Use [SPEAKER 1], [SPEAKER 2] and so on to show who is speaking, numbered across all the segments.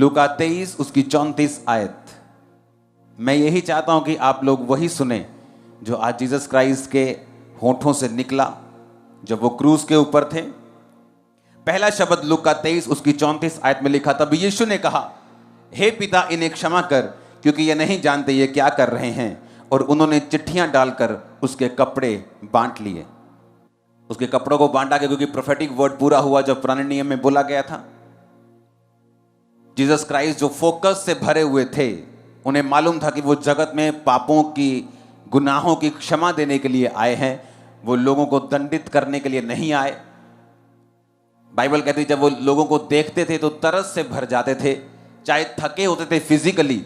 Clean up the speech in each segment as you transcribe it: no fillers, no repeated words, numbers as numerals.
[SPEAKER 1] लूका 23 उसकी 34 आयत। मैं यही चाहता हूं कि आप लोग वही सुने जो आज जीसस क्राइस्ट के होठों से निकला जब वो क्रूस के ऊपर थे। पहला शब्द लूका 23 उसकी 34 आयत में लिखा, तब यीशु ने कहा, हे पिता इन्हें क्षमा कर, क्योंकि ये नहीं जानते ये क्या कर रहे हैं। और उन्होंने चिट्ठियां डालकर उसके कपड़े बांट लिए। उसके कपड़ों को बांटा गया क्योंकि प्रोफेटिक वर्ड पूरा हुआ जो पुराने नियम में बोला गया था। जीसस क्राइस्ट जो फोकस से भरे हुए थे, उन्हें मालूम था कि वो जगत में पापों की, गुनाहों की क्षमा देने के लिए आए हैं, वो लोगों को दंडित करने के लिए नहीं आए। बाइबल कहती है जब वो लोगों को देखते थे तो तरस से भर जाते थे, चाहे थके होते थे फिजिकली,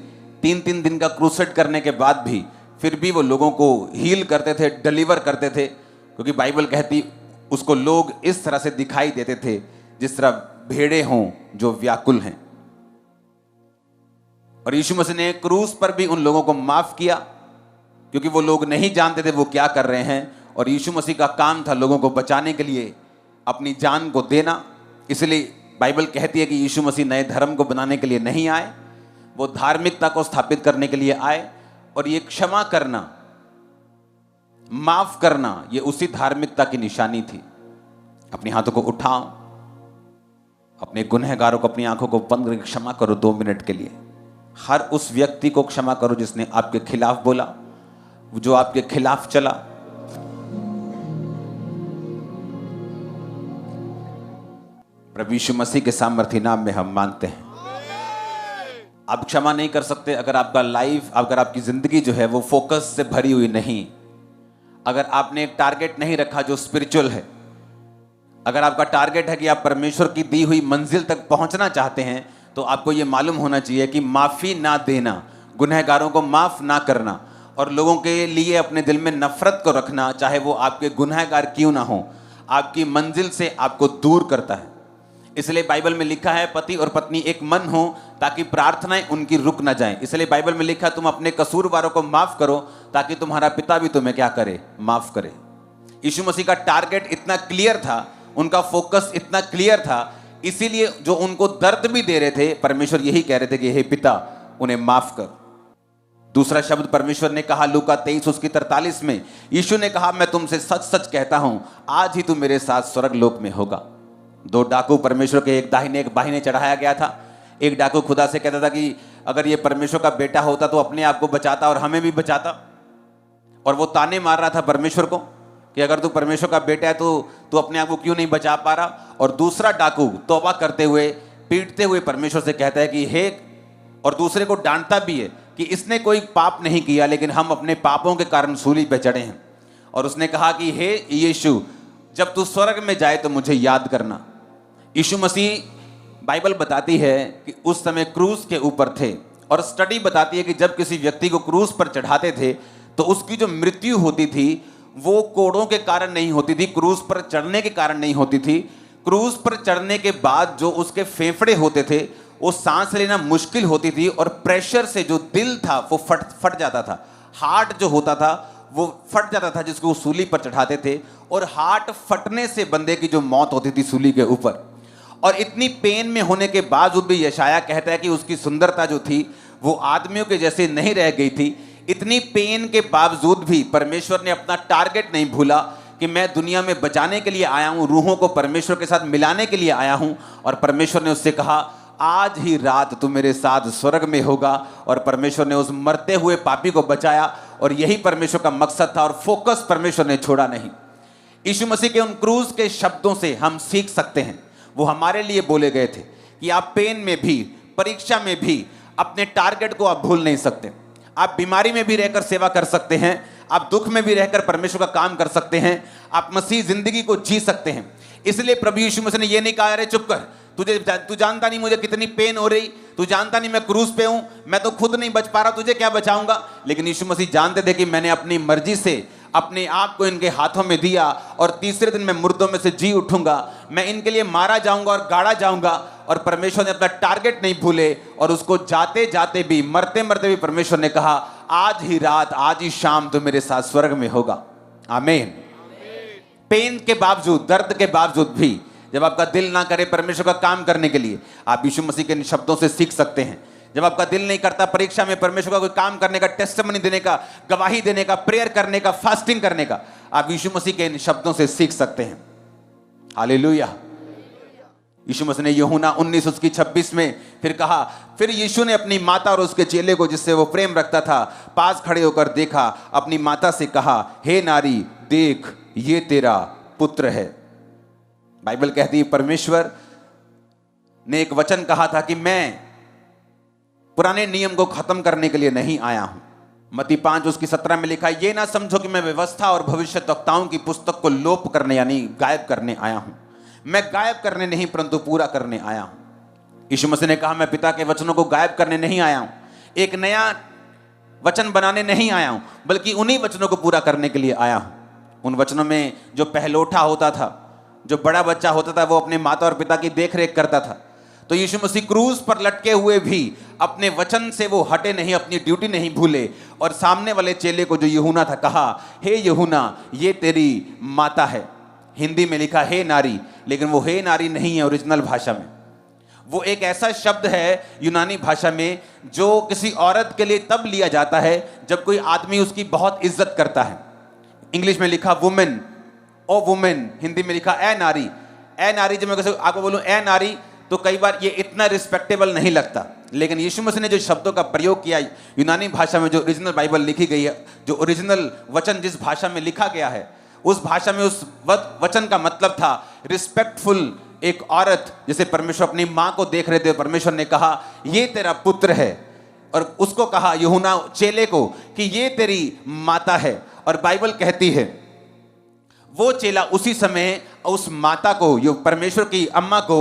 [SPEAKER 1] 3-3 दिन का क्रूसेड करने के बाद भी, फिर भी वो लोगों को हील करते थे, डिलीवर करते थे, क्योंकि बाइबल कहती उसको लोग इस तरह से दिखाई देते थे जिस तरह भेड़े हों जो व्याकुल हैं। और यीशु मसीह ने क्रूस पर भी उन लोगों को माफ किया क्योंकि वो लोग नहीं जानते थे वो क्या कर रहे हैं। और यीशु मसीह का काम था लोगों को बचाने के लिए अपनी जान को देना। इसलिए बाइबल कहती है कि यीशु मसीह नए धर्म को बनाने के लिए नहीं आए, वो धार्मिकता को स्थापित करने के लिए आए। और ये क्षमा करना, माफ करना, ये उसी धार्मिकता की निशानी थी। अपने हाथों को उठाओ, अपने गुनहगारों को अपनी आंखों को बंद करके क्षमा करो 2 मिनट के लिए। हर उस व्यक्ति को क्षमा करो जिसने आपके खिलाफ बोला, जो आपके खिलाफ चला। प्रभु यीशु मसीह के सामर्थी नाम में हम मांगते हैं। आप क्षमा नहीं कर सकते अगर आपका लाइफ, अगर आपकी जिंदगी जो है वो फोकस से भरी हुई नहीं, अगर आपने एक टारगेट नहीं रखा जो स्पिरिचुअल है। अगर आपका टारगेट है कि आप परमेश्वर की दी हुई मंजिल तक पहुंचना चाहते हैं, तो आपको यह मालूम होना चाहिए कि माफी ना देना, गुनहगारों को माफ ना करना और लोगों के लिए अपने दिल में नफरत को रखना, चाहे वो आपके गुनहगार क्यों ना हो, आपकी मंजिल से आपको दूर करता है। इसलिए बाइबल में लिखा है पति और पत्नी एक मन हो ताकि प्रार्थनाएं उनकी रुक ना जाएं। इसलिए बाइबल में लिखा तुम अपने कसूरवारों को माफ करो ताकि तुम्हारा पिता भी तुम्हें क्या करे, माफ करे। यीशु मसीह का टारगेट इतना क्लियर था, उनका फोकस इतना क्लियर था, इसीलिए जो उनको दर्द भी दे रहे थे, परमेश्वर यही कह रहे थे कि हे पिता उन्हें माफ कर। दूसरा शब्द परमेश्वर ने कहा लूका 23 उसकी 43 में, यीशु ने कहा मैं तुमसे सच सच कहता हूं आज ही तू मेरे साथ स्वर्ग लोक में होगा। 2 डाकू परमेश्वर के एक दाहिने एक बाहिने चढ़ाया गया था। एक डाकू खुदा से कहता था कि अगर ये परमेश्वर का बेटा होता तो अपने आप को बचाता और हमें भी बचाता, और वो ताने मार रहा था परमेश्वर को कि अगर तू परमेश्वर का बेटा है तो तू अपने आप को क्यों नहीं बचा पा रहा। और दूसरा डाकू तौबा करते हुए, पीटते हुए परमेश्वर से कहता है कि हे, और दूसरे को डांटता भी है कि इसने कोई पाप नहीं किया लेकिन हम अपने पापों के कारण सूली पे चढ़े हैं। और उसने कहा कि हे यीशु, जब तू स्वर्ग में जाए तो मुझे याद करना। यीशु मसीह, बाइबल बताती है कि उस समय क्रूस के ऊपर थे, और स्टडी बताती है कि जब किसी व्यक्ति को क्रूस पर चढ़ाते थे तो उसकी जो मृत्यु होती थी वो कोड़ों के कारण नहीं होती थी, क्रूस पर चढ़ने के कारण नहीं होती थी। क्रूस पर चढ़ने के बाद जो उसके फेफड़े होते थे वो सांस लेना मुश्किल होती थी, और प्रेशर से जो दिल था वो फट जाता था। हार्ट जो होता था वो फट जाता था जिसको वो सूली पर चढ़ाते थे, और हार्ट फटने से बंदे की जो मौत होती थी सूली के ऊपर। और इतनी पेन में होने के बावजूद भी यशाया कहता है कि उसकी सुंदरता जो थी वो आदमियों के जैसे नहीं रह गई थी। इतनी पेन के बावजूद भी परमेश्वर ने अपना टारगेट नहीं भूला कि मैं दुनिया में बचाने के लिए आया हूं, रूहों को परमेश्वर के साथ मिलाने के लिए आया हूं। और परमेश्वर ने उससे कहा आज ही रात तू मेरे साथ स्वर्ग में होगा। और परमेश्वर ने उस मरते हुए पापी को बचाया, और यही परमेश्वर का मकसद था, और फोकस परमेश्वर ने छोड़ा नहीं। यीशु मसीह के उन क्रूस के शब्दों से हम सीख सकते हैं, वो हमारे लिए बोले गए थे कि आप पेन में भी, परीक्षा में भी अपने टारगेट को आप भूल नहीं सकते। आप बीमारी में भी रहकर सेवा कर सकते हैं, आप दुख में भी रहकर परमेश्वर का काम कर सकते हैं, आप मसीह जिंदगी को जी सकते हैं। इसलिए प्रभु यीशु मसीह ने यह नहीं कहा अरे चुप कर, तू जानता नहीं मुझे कितनी पेन हो रही, तू जानता नहीं मैं क्रूस पे हूं, मैं तो खुद नहीं बच पा रहा, तुझे क्या बचाऊंगा। लेकिन यीशु मसीह जानते थे कि मैंने अपनी मर्जी से अपने आप को इनके हाथों में दिया, और तीसरे दिन मैं मुर्दों में से जी उठूंगा, मैं इनके लिए मारा जाऊंगा और गाड़ा जाऊंगा। और परमेश्वर ने अपना टारगेट नहीं भूले, और उसको जाते जाते भी, मरते मरते भी परमेश्वर ने कहा आज ही रात, आज ही शाम तो मेरे साथ स्वर्ग में होगा। आमीन। पेन के बावजूद, दर्द के बावजूद भी जब आपका दिल ना करे परमेश्वर का काम करने के लिए, आप यीशु मसीह के इन शब्दों से सीख सकते हैं। जब आपका दिल नहीं करता परीक्षा में परमेश्वर का कोई काम करने का, टेस्टिमनी देने का, गवाही देने का, प्रेयर करने का, फास्टिंग करने का, आप यीशु मसीह के इन शब्दों से सीख सकते हैं। हालेलुया। यीशु मसीह ने यूहन्ना 19:26 में फिर कहा, फिर यीशु ने अपनी माता और उसके चेले को, जिससे वो प्रेम रखता था, पास खड़े होकर देखा, अपनी माता से कहा, हे नारी, देख ये तेरा पुत्र है। बाइबल कहती है परमेश्वर ने एक वचन कहा था कि मैं पुराने नियम को खत्म करने के लिए नहीं आया हूं। मत्ती 5:17 में लिखा है, ये ना समझो कि मैं व्यवस्था और भविष्यद्वक्ताओं की पुस्तक को लोप करने यानी गायब करने आया हूं। मैं गायब करने नहीं परंतु पूरा करने आया हूं। यीशु मसीह ने कहा, मैं पिता के वचनों को गायब करने नहीं आया हूं, एक नया वचन बनाने नहीं आया हूं, बल्कि उन्हीं वचनों को पूरा करने के लिए आया हूं। उन वचनों में जो पहलोठा होता था, जो बड़ा बच्चा होता था, वो अपने माता और पिता की देखरेख करता था। तो यीशु मसीह क्रूज पर लटके हुए भी अपने वचन से वो हटे नहीं, अपनी ड्यूटी नहीं भूले, और सामने वाले चेले को जो यूहन्ना था कहा, हे यूहन्ना, ये तेरी माता है। हिंदी में लिखा हे नारी, लेकिन वो हे नारी नहीं है ओरिजिनल भाषा में। वो एक ऐसा शब्द है यूनानी भाषा में जो किसी औरत के लिए तब लिया जाता है जब कोई आदमी उसकी बहुत इज्जत करता है। इंग्लिश में लिखा वुमेन, ओ वुमेन, हिंदी में लिखा ए नारी। ए नारी, जब मैं किसी आपको बोलूं ए नारी, तो कई बार ये इतना रिस्पेक्टेबल नहीं लगता, लेकिन यीशु मसीह ने जो शब्दों का प्रयोग किया यूनानी भाषा में, जो ओरिजिनल बाइबल लिखी गई है, जो ओरिजिनल वचन जिस भाषा में लिखा गया है, उस भाषा में उस वचन का मतलब था रिस्पेक्टफुल एक औरत, जैसे परमेश्वर अपनी माँ को देख रहे थे। परमेश्वर ने कहा ये तेरा पुत्र है, और उसको कहा यूहन्ना चेले को कि ये तेरी माता है। और बाइबल कहती है वो चेला उसी समय उस माता को, जो परमेश्वर की अम्मा को,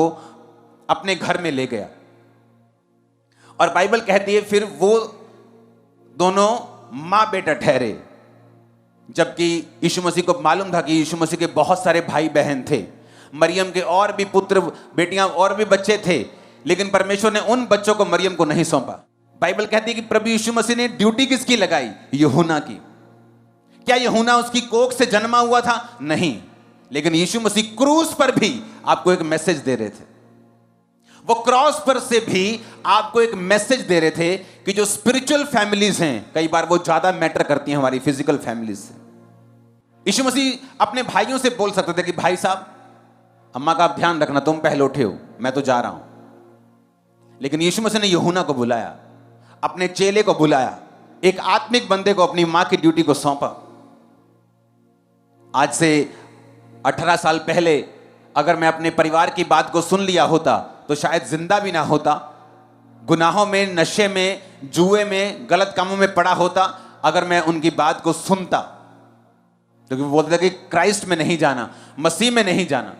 [SPEAKER 1] अपने घर में ले गया। और बाइबल कहती है फिर वो दोनों मां बेटा ठहरे, जबकि यीशु मसीह को मालूम था कि यीशु मसीह के बहुत सारे भाई बहन थे, मरियम के और भी पुत्र बेटियां और भी बच्चे थे, लेकिन परमेश्वर ने उन बच्चों को मरियम को नहीं सौंपा। बाइबल कहती है कि प्रभु यीशु मसीह ने ड्यूटी किसकी लगाई? यूहन्ना की। क्या यूहन्ना उसकी कोख से जन्मा हुआ था? नहीं, लेकिन यीशु मसीह क्रूस पर भी आपको एक मैसेज दे रहे थे। वो क्रॉस पर से भी आपको एक मैसेज दे रहे थे कि जो स्पिरिचुअल फैमिलीज हैं, कई बार वो ज्यादा मैटर करती हैं हमारी फिजिकल फैमिलीज से। यीशु मसीह अपने भाइयों से बोल सकते थे कि भाई साहब, अम्मा का आप ध्यान रखना, तुम पहले उठे हो, मैं तो जा रहा हूं। लेकिन यीशु मसीह ने यूहन्ना को बुलाया, अपने चेले को बुलाया, एक आत्मिक बंदे को अपनी मां की ड्यूटी को सौंपा। आज से 18 साल पहले अगर मैं अपने परिवार की बात को सुन लिया होता तो शायद जिंदा भी ना होता, गुनाहों में, नशे में, जुए में, गलत कामों में पड़ा होता अगर मैं उनकी बात को सुनता। क्योंकि वो बोलते थे कि क्राइस्ट में नहीं जाना, मसीह में नहीं जाना।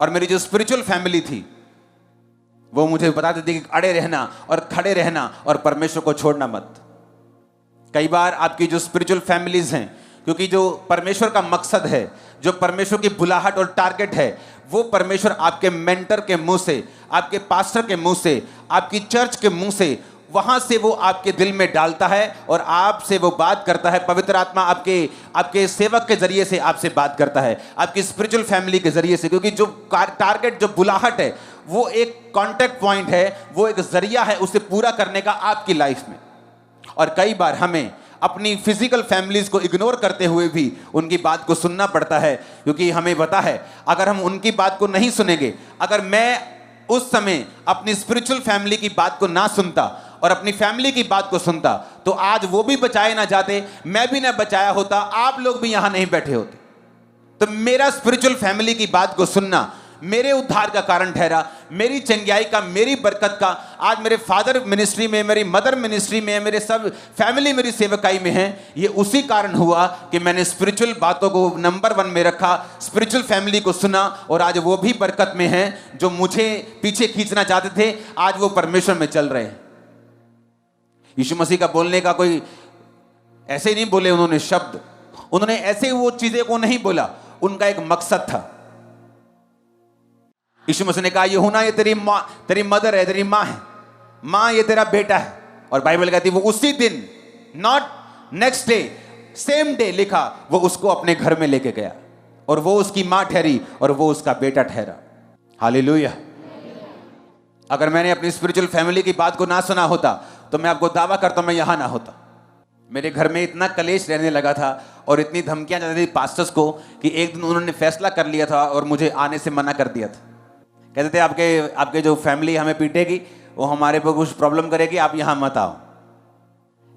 [SPEAKER 1] और मेरी जो स्पिरिचुअल फैमिली थी वो मुझे बताते थे कि अड़े रहना और खड़े रहना और परमेश्वर को छोड़ना मत। कई बार आपकी जो स्पिरिचुअल फैमिलीज हैं, क्योंकि जो परमेश्वर का मकसद है, जो परमेश्वर की बुलाहट और टारगेट है, वो परमेश्वर आपके मेंटर के मुंह से, आपके पास्टर के मुंह से, आपकी चर्च के मुंह से, वहां से वो आपके दिल में डालता है और आपसे वो बात करता है। पवित्र आत्मा आपके सेवक के जरिए से आपसे बात करता है, आपकी स्पिरिचुअल फैमिली के जरिए से। क्योंकि जो टारगेट, जो बुलाहट है, वो एक कॉन्टेक्ट पॉइंट है, वो एक जरिया है उसे पूरा करने का आपकी लाइफ में। और कई बार हमें अपनी फिजिकल फैमिलीज को इग्नोर करते हुए भी उनकी बात को सुनना पड़ता है, क्योंकि हमें पता है अगर हम उनकी बात को नहीं सुनेंगे, अगर मैं उस समय अपनी स्पिरिचुअल फैमिली की बात को ना सुनता और अपनी फैमिली की बात को सुनता, तो आज वो भी बचाए ना जाते, मैं भी ना बचाया होता, आप लोग भी यहां नहीं बैठे होते। तो मेरा स्पिरिचुअल फैमिली की बात को सुनना मेरे उद्धार का कारण ठहरा, मेरी चंगाई का, मेरी बरकत का। आज मेरे फादर मिनिस्ट्री में, मेरी मदर मिनिस्ट्री में, मेरे सब फैमिली मेरी सेवकाई में है। ये उसी कारण हुआ कि मैंने स्पिरिचुअल बातों को नंबर 1 में रखा, स्पिरिचुअल फैमिली को सुना, और आज वो भी बरकत में हैं। जो मुझे पीछे खींचना चाहते थे, आज वो परमेश्वर में चल रहे हैं। यीशु मसीह का बोलने का कोई ऐसे ही नहीं बोले उन्होंने शब्द, उन्होंने ऐसे वो चीजें को नहीं बोला, उनका एक मकसद था। यीशु मसीह ने कहा यूहन्ना ये तेरी माँ, तेरी मदर है, तेरी माँ है, माँ ये तेरा बेटा है। और बाइबल कहती है वो उसी दिन, not next day, same day लिखा, वो उसको अपने घर में लेके गया और वो उसकी माँ ठहरी और वो उसका बेटा ठहरा। हालेलुया। अगर मैंने अपनी स्पिरिचुअल फैमिली की बात को ना सुना होता तो मैं आपको दावा करता हूं मैं यहां ना होता। मेरे घर में इतना कलेश रहने लगा था और इतनी धमकियां जाती थी पास्टर्स को कि एक दिन उन्होंने फैसला कर लिया था और मुझे आने से मना कर दिया था। कहते थे आपके जो फैमिली हमें पीटेगी, वो हमारे पर कुछ प्रॉब्लम करेगी, आप यहां मत आओ।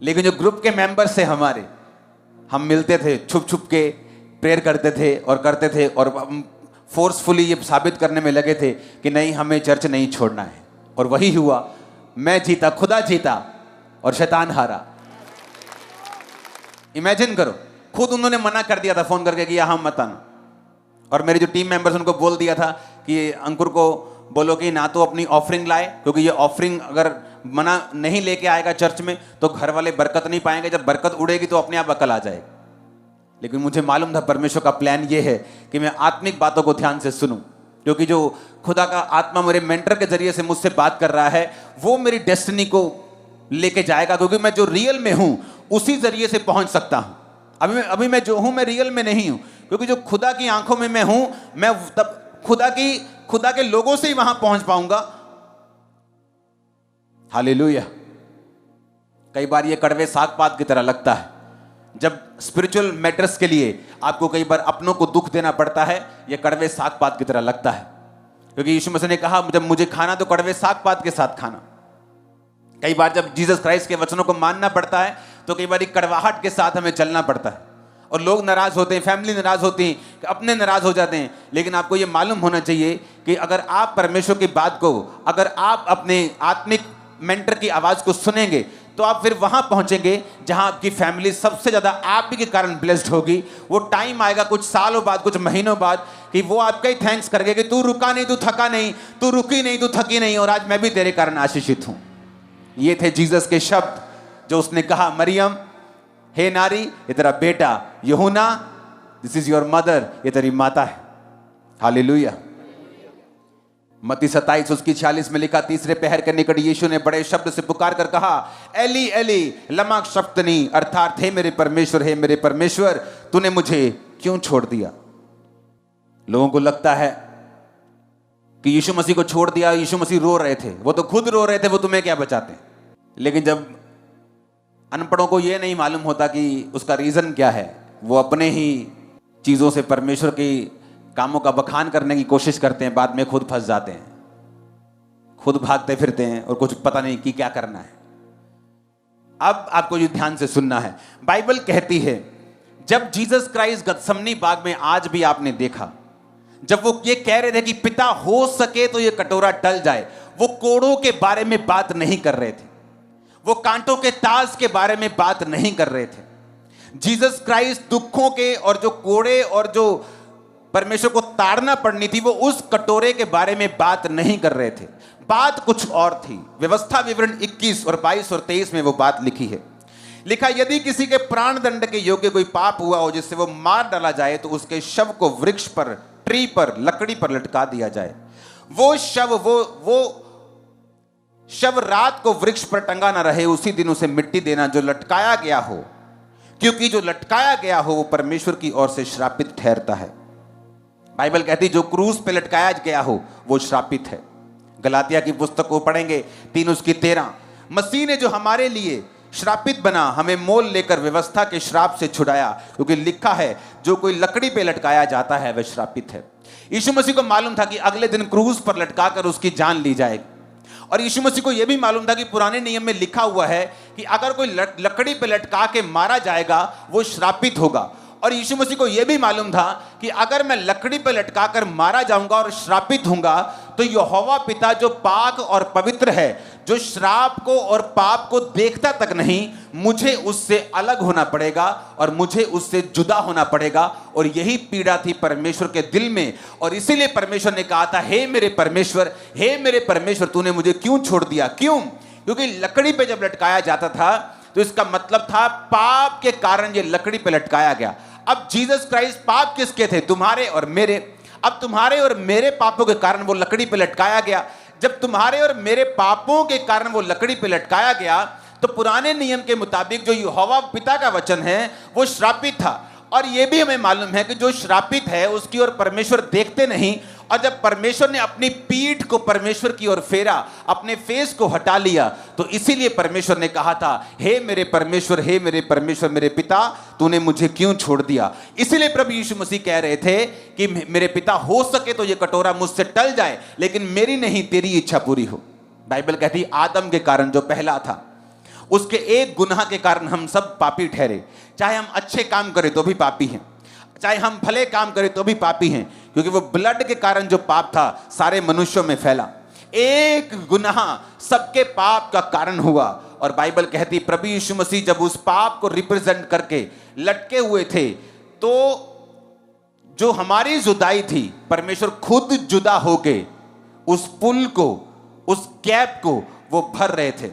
[SPEAKER 1] लेकिन जो ग्रुप के मेंबर्स थे हमारे, हम मिलते थे, छुप छुप के प्रेयर करते थे और फोर्सफुली ये साबित करने में लगे थे कि नहीं, हमें चर्च नहीं छोड़ना है। और वही हुआ, मैं जीता, खुदा जीता और शैतान हारा। इमेजिन करो, खुद उन्होंने मना कर दिया था फोन करके कि यहां मत आना। और मेरे जो टीम मेंबर्स उनको बोल दिया था कि अंकुर को बोलो कि ना तो अपनी ऑफरिंग लाए, क्योंकि ये ऑफरिंग अगर मना नहीं लेके आएगा चर्च में तो घर वाले बरकत नहीं पाएंगे, जब बरकत उड़ेगी तो अपने आप अकल आ जाएगी। लेकिन मुझे मालूम था परमेश्वर का प्लान ये है कि मैं आत्मिक बातों को ध्यान से सुनूं, क्योंकि जो खुदा का आत्मा मेरे मेंटर के जरिए से मुझसे बात कर रहा है वो मेरी डेस्टिनी को लेके जाएगा, क्योंकि मैं जो रियल में हूं उसी जरिए से पहुंच सकता हूं। अभी मैं जो हूं मैं रियल में नहीं हूं, क्योंकि जो खुदा की आंखों में मैं हूं, मैं तब खुदा के लोगों से ही वहां पहुंच पाऊंगा। हालेलुया। कई बार ये कड़वे साग पात की तरह लगता है। जब स्पिरिचुअल मैटर्स के लिए आपको कई बार अपनों को दुख देना पड़ता है, ये कड़वे साग पात की तरह लगता है, क्योंकि यीशु मसीह ने कहा जब मुझे खाना तो कड़वे साग पात के साथ खाना। कई बार जब जीसस क्राइस्ट के वचनों को मानना पड़ता है तो कई बार कड़वाहट के साथ हमें चलना पड़ता है, और लोग नाराज होते हैं, फैमिली नाराज होती है, अपने नाराज हो जाते हैं। लेकिन आपको ये मालूम होना चाहिए कि अगर आप परमेश्वर की बात को, अगर आप अपने आत्मिक मेंटर की आवाज को सुनेंगे तो आप फिर वहां पहुंचेंगे जहां आपकी फैमिली सबसे ज्यादा आप ही के कारण ब्लेस्ड होगी। वो टाइम आएगा कुछ सालों बाद, कुछ महीनों बाद, कि वो आपका ही थैंक्स करेंगे कि तू रुका नहीं, तू थका नहीं, तू रुकी नहीं, तू थकी नहीं, और आज मैं भी तेरे कारण आशीषित हूं। ये थे जीसस के शब्द जो उसने कहा, मरियम, हे नारी, ये तेरा बेटा, यूहन्ना, दिस इज योर मदर, ये तेरी माता है। हालेलुया। मत्ती 27 उसकी 46 में लिखा, तीसरे पहर के निकट यीशु ने बड़े शब्द से पुकार कर कहा, एली एली लमा शफ्तनी, अर्थात हे मेरे परमेश्वर तूने मुझे क्यों छोड़ दिया। लोगों को लगता है कि यीशु मसीह को छोड़ दिया, यीशु मसीह रो रहे थे, वो तो खुद रो रहे थे, वो तुम्हें क्या बचाते। लेकिन जब अनपढ़ों को यह नहीं मालूम होता कि उसका रीजन क्या है, वो अपने ही चीजों से परमेश्वर की कामों का बखान करने की कोशिश करते हैं, बाद में खुद फंस जाते हैं, खुद भागते फिरते हैं और कुछ पता नहीं कि क्या करना है। अब आपको ये ध्यान से सुनना है। बाइबल कहती है जब जीसस क्राइस्ट गतसमनी बाग में, आज भी आपने देखा, जब वो ये कह रहे थे कि पिता हो सके तो ये कटोरा टल जाए, वो कोड़ों के बारे में बात नहीं कर रहे थे, वो कांटों के ताज के बारे में बात नहीं कर रहे थे। जीसस क्राइस्ट दुखों के और जो कोड़े और जो परमेश्वर को ताड़ना पड़नी थी, वो उस कटोरे के बारे में बात नहीं कर रहे थे, बात कुछ और थी। व्यवस्था विवरण 21 और 22 और 23 में वो बात लिखी है। लिखा, यदि किसी के प्राण दंड के योग्य कोई पाप हुआ हो जिससे वो मार डाला जाए तो उसके शव को वृक्ष पर, ट्री पर, लकड़ी पर लटका दिया जाए। वो शव रात को वृक्ष पर टंगा ना रहे, उसी दिन उसे मिट्टी देना जो लटकाया गया हो, क्योंकि जो लटकाया गया हो वो परमेश्वर की ओर से श्रापित ठहरता है। बाइबल कहती जो क्रूस पे लटकाया गया हो वो श्रापित है। गलातिया की पुस्तक को पढ़ेंगे 3 उसकी 13, मसीह ने जो हमारे लिए श्रापित बना, हमें मोल लेकर व्यवस्था के श्राप से छुड़ाया, क्योंकि लिखा है जो कोई लकड़ी पे लटकाया जाता है वह श्रापित है। यीशु मसीह को मालूम था कि अगले दिन क्रूस पर लटकाकर उसकी जान ली जाएगी, और यीशु मसीह को यह भी मालूम था कि पुराने नियम में लिखा हुआ है कि अगर कोई लकड़ी पे लटका के मारा जाएगा वो श्रापित होगा। और यीशु मसीह को यह भी मालूम था कि अगर मैं लकड़ी पर लटकाकर मारा जाऊंगा और श्रापित होऊंगा तो यहोवा पिता जो पाक और पवित्र है, जो श्राप को और पाप को देखता तक नहीं, मुझे उससे अलग होना पड़ेगा और मुझे उससे जुदा होना पड़ेगा। और यही पीड़ा थी परमेश्वर के दिल में, और इसीलिए परमेश्वर ने कहा था, हे मेरे परमेश्वर तूने मुझे क्यों छोड़ दिया। क्यों? क्योंकि लकड़ी पे जब लटकाया जाता था तो इसका मतलब था पाप के कारण ये लकड़ी पे लटकाया गया। अब जीसस क्राइस्ट पाप किसके थे? तुम्हारे और मेरे। अब तुम्हारे और मेरे पापों के कारण वो लकड़ी पे लटकाया गया। जब तुम्हारे और मेरे पापों के कारण वो लकड़ी पे लटकाया गया तो पुराने नियम के मुताबिक जो यहोवा पिता का वचन है वो श्रापित था। और ये भी हमें मालूम है कि जो श्रापित है उसकी ओर परमेश्वर देखते नहीं, और जब परमेश्वर ने अपनी पीठ को परमेश्वर की ओर फेरा, अपने फेस को हटा लिया, तो इसीलिए परमेश्वर ने कहा था, हे मेरे परमेश्वर, हे मेरे परमेश्वर, मेरे पिता, तूने मुझे क्यों छोड़ दिया। इसीलिए प्रभु यीशु मसीह कह रहे थे कि मेरे पिता, हो सके तो ये कटोरा मुझसे टल जाए, लेकिन मेरी नहीं तेरी इच्छा पूरी हो। बाइबल कहती आदम के कारण जो पहला था, उसके एक गुनाह के कारण हम सब पापी ठहरे। चाहे हम अच्छे काम करें तो भी पापी हैं, चाहे हम भले काम करें तो भी पापी हैं, क्योंकि वो ब्लड के कारण जो पाप था सारे मनुष्यों में फैला। एक गुनाह सबके पाप का कारण हुआ। और बाइबल कहती प्रभु यीशु मसीह जब उस पाप को रिप्रेजेंट करके लटके हुए थे, तो जो हमारी जुदाई थी, परमेश्वर खुद जुदा होके उस पुल को, उस गैप को वो भर रहे थे।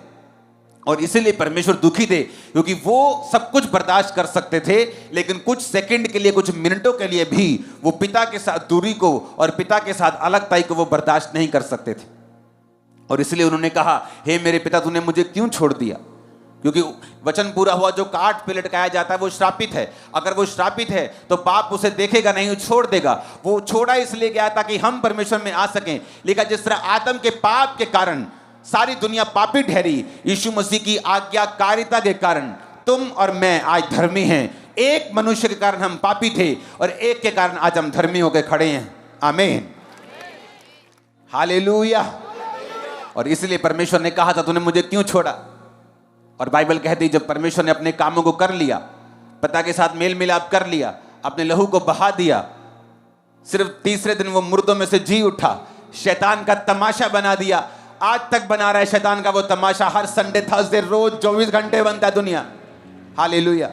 [SPEAKER 1] और इसीलिए परमेश्वर दुखी थे, क्योंकि वो सब कुछ बर्दाश्त कर सकते थे, लेकिन कुछ सेकंड के लिए, कुछ मिनटों के लिए भी वो पिता के साथ दूरी को और पिता के साथ अलगताई को वो बर्दाश्त नहीं कर सकते थे। और इसलिए उन्होंने कहा, हे मेरे पिता, तूने मुझे क्यों छोड़ दिया। क्योंकि वचन पूरा हुआ, जो काट पे लटकाया जाता है वो श्रापित है। अगर वो श्रापित है तो पाप उसे देखेगा नहीं, छोड़ देगा। वो छोड़ा इसलिए गया ताकि हम परमेश्वर में आ सकें। लेकिन जिस तरह आदम के पाप के कारण सारी दुनिया पापी ठहरी, यीशु मसीह की आज्ञाकारिता के कारण तुम और मैं आज धर्मी हैं। एक मनुष्य के कारण हम पापी थे और एक के कारण आज हम धर्मी होकर खड़े हैं। आमीन, हालेलुया। और इसलिए परमेश्वर ने कहा था, तूने मुझे क्यों छोड़ा। और बाइबल कहती जब परमेश्वर ने अपने कामों को कर लिया, पिता के साथ मेल मिलाप कर लिया, अपने लहू को बहा दिया, सिर्फ तीसरे दिन वो मुर्दों में से जी उठा, शैतान का तमाशा बना दिया। आज तक बना रहा है शैतान का वो तमाशा। हर संडे थर्सडे रोज 24 घंटे बनता है दुनिया। हालेलुया।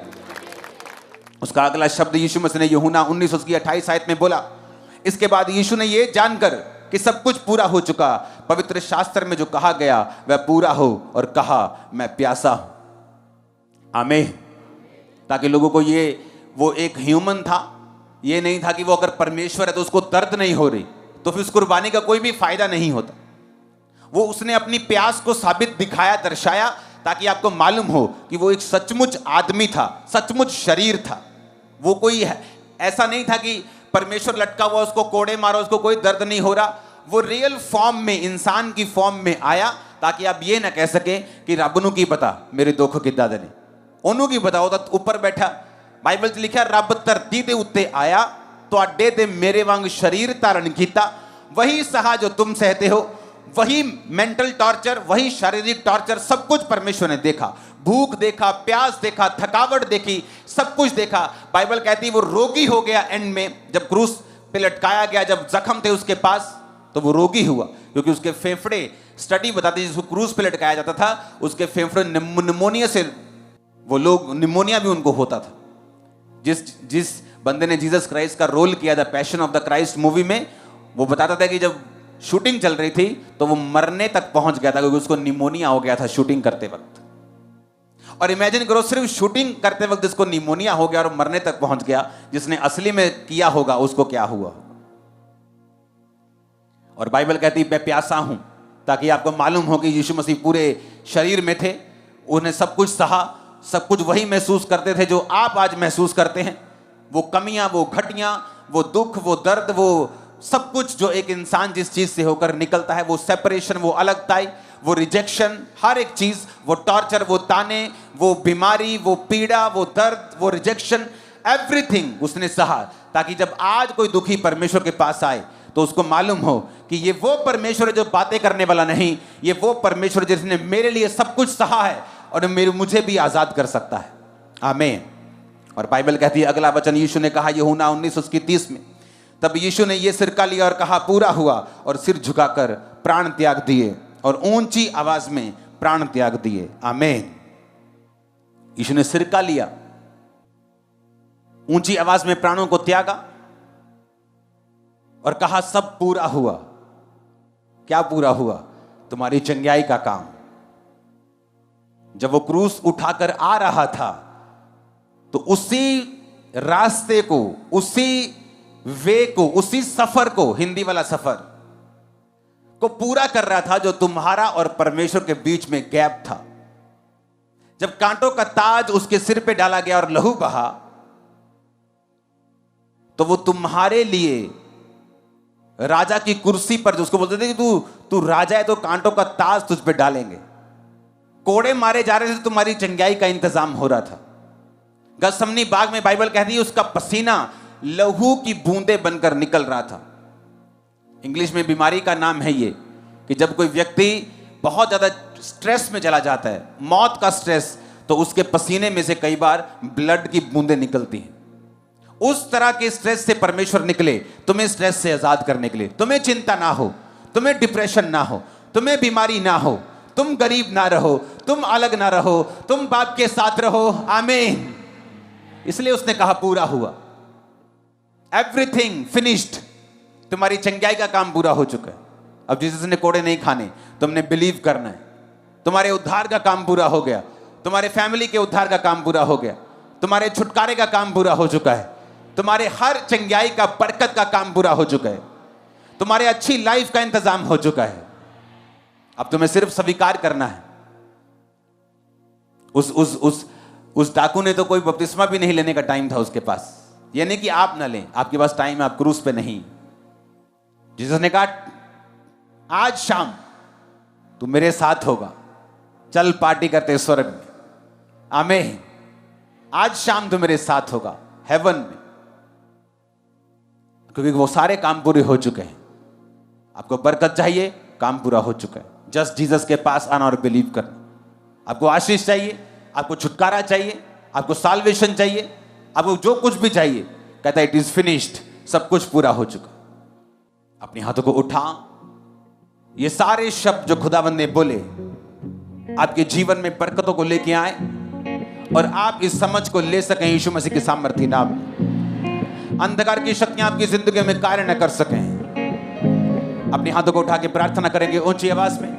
[SPEAKER 1] उसका अगला शब्द यीशु मसीह ने यूहन्ना 19:28 आयत में बोला, इसके बाद यीशु ने ये जानकर कि सब कुछ पूरा हो चुका, पवित्र शास्त्र में जो कहा गया वह पूरा हो, और कहा, मैं प्यासा हूं। आमीन। ताकि लोगों को ये, वो एक ह्यूमन था, ये नहीं था कि वो अगर परमेश्वर है तो उसको दर्द नहीं हो रही, तो फिर उस कुर्बानी का कोई भी फायदा नहीं होता। वो उसने अपनी प्यास को साबित दिखाया, दर्शाया, ताकि आपको मालूम हो कि वो एक सचमुच आदमी था, सचमुच शरीर था। वो कोई ऐसा नहीं था कि परमेश्वर लटका हुआ, उसको कोड़े मारो, उसको कोई दर्द नहीं हो रहा। वो रियल फॉर्म में, इंसान की फॉर्म में आया, ताकि आप ये ना कह सके कि रब नू की पता मेरे दुख किद्दां दे ने, ओनू की पता, वो तो ऊपर बैठा। बाइबल च लिखा, रब धरती दे उत्ते आया, तुहाडे ते मेरे वांग शरीर धारण कीता, वही सहा जो तुम सहते हो। वही मेंटल टॉर्चर, वही शारीरिक टॉर्चर, सब कुछ परमेश्वर ने देखा। भूख देखा, प्यास देखा, थकावट देखी, सब कुछ देखा। बाइबल कहती है वो रोगी हो गया एंड में, जब क्रूस पे लटकाया गया, जब जख्म थे उसके पास, तो वो रोगी हुआ, क्योंकि उसके फेफड़े, स्टडी बताती है जिसको क्रूस पे लटकाया जाता था, उसके फेफड़े निमोनिया से, वो लोग निमोनिया भी उनको होता था। जिस बंदे ने जीसस क्राइस्ट का रोल किया था passion of the Christ movie में, वो बताता था कि जब शूटिंग चल रही थी तो वो मरने तक पहुंच गया था, क्योंकि उसको निमोनिया हो गया था शूटिंग करते वक्त। और इमेजिन करो, सिर्फ शूटिंग करते वक्त जिसको निमोनिया हो गया और मरने तक पहुंच गया, जिसने असली में किया होगा उसको क्या हुआ। और बाइबल कहती मैं प्यासा हूं, ताकि आपको मालूम हो कि यीशु मसीह पूरे शरीर में थे, उन्हें सब कुछ सहा, सब कुछ वही महसूस करते थे जो आप आज महसूस करते हैं। वो कमियां, वो घटियां, वो दुख, वो दर्द, वो सब कुछ जो एक इंसान जिस चीज से होकर निकलता है, वो सेपरेशन, वो अलगताई, वो रिजेक्शन, हर एक चीज, वो टॉर्चर, वो ताने, वो बीमारी, वो पीड़ा, वो दर्द, वो रिजेक्शन, एवरीथिंग उसने सहा, ताकि जब आज कोई दुखी परमेश्वर के पास आए तो उसको मालूम हो कि ये वो परमेश्वर है जो बातें करने वाला नहीं, ये वो परमेश्वर जिसने मेरे लिए सब कुछ सहा है और मुझे भी आजाद कर सकता है। आमीन। और बाइबल कहती है, अगला वचन यीशु ने कहा यूहन्ना 19:30 में, तब यीशु ने यह सिरका लिया और कहा, पूरा हुआ, और सिर झुकाकर प्राण त्याग दिए, और ऊंची आवाज में प्राण त्याग दिए। आमीन। यीशु ने सिरका लिया, ऊंची आवाज में प्राणों को त्यागा और कहा, सब पूरा हुआ। क्या पूरा हुआ? तुम्हारी चंगाई का काम। जब वो क्रूस उठाकर आ रहा था तो उसी रास्ते को, उसी वे को, उसी सफर को, हिंदी वाला सफर को पूरा कर रहा था जो तुम्हारा और परमेश्वर के बीच में गैप था। जब कांटों का ताज उसके सिर पे डाला गया और लहू बहा, तो वो तुम्हारे लिए राजा की कुर्सी पर, जो उसको बोलते थे कि तू तू राजा है तो कांटों का ताज तुझ पे डालेंगे। कोड़े मारे जा रहे थे, तुम्हारी चंगाई का इंतजाम हो रहा था। गसमनी बाग में बाइबल कहती है उसका पसीना लहू की बूंदें बनकर निकल रहा था। इंग्लिश में बीमारी का नाम है ये कि जब कोई व्यक्ति बहुत ज्यादा स्ट्रेस में चला जाता है, मौत का स्ट्रेस, तो उसके पसीने में से कई बार ब्लड की बूंदें निकलती हैं। उस तरह के स्ट्रेस से परमेश्वर निकले तुम्हें स्ट्रेस से आजाद करने के लिए। तुम्हें चिंता ना हो, तुम्हें डिप्रेशन ना हो, तुम्हें बीमारी ना हो, तुम गरीब ना रहो, तुम अलग ना रहो, तुम बाप के साथ रहो। आमीन। इसलिए उसने कहा पूरा हुआ, एवरीथिंग फिनिश्ड। तुम्हारी चंगाई का काम पूरा हो चुका है। अब जीसस ने कोड़े नहीं खाने, तुमने बिलीव करना है। तुम्हारे उद्धार का काम पूरा हो गया, तुम्हारे फैमिली के उद्धार का काम पूरा हो गया, तुम्हारे छुटकारे का काम पूरा हो चुका है, तुम्हारे हर चंगाई का, बरकत का काम पूरा हो चुका है, तुम्हारे अच्छी लाइफ का इंतजाम हो चुका है। अब तुम्हें सिर्फ स्वीकार करना है। उस डाकू ने तो कोई बपतिस्मा भी नहीं लेने का टाइम था उसके पास। ये नहीं कि आप ना लें, आपके पास टाइम है, आप क्रूस पे नहीं। जीसस ने कहा आज शाम तू मेरे साथ होगा, चल पार्टी करते स्वर्ग में। आमीन। आज शाम तू मेरे साथ होगा हेवन में, क्योंकि वो सारे काम पूरे हो चुके हैं। आपको बरकत चाहिए, काम पूरा हो चुका है। जस्ट जीसस के पास आना और बिलीव करना। आपको आशीष चाहिए, आपको छुटकारा चाहिए, आपको साल्वेशन चाहिए, आपको जो कुछ भी चाहिए, कहता है इट इज फिनिश्ड, सब कुछ पूरा हो चुका। अपने हाथों को उठा। ये सारे शब्द जो खुदावंद ने बोले आपके जीवन में बरकतों को लेके आए और आप इस समझ को ले सकें यीशु मसीह के सामर्थ्य नाम में। अंधकार की शक्तियां आपकी जिंदगी में कार्य न कर सकें। अपने हाथों को उठा के प्रार्थना करेंगे ऊंची आवाज में।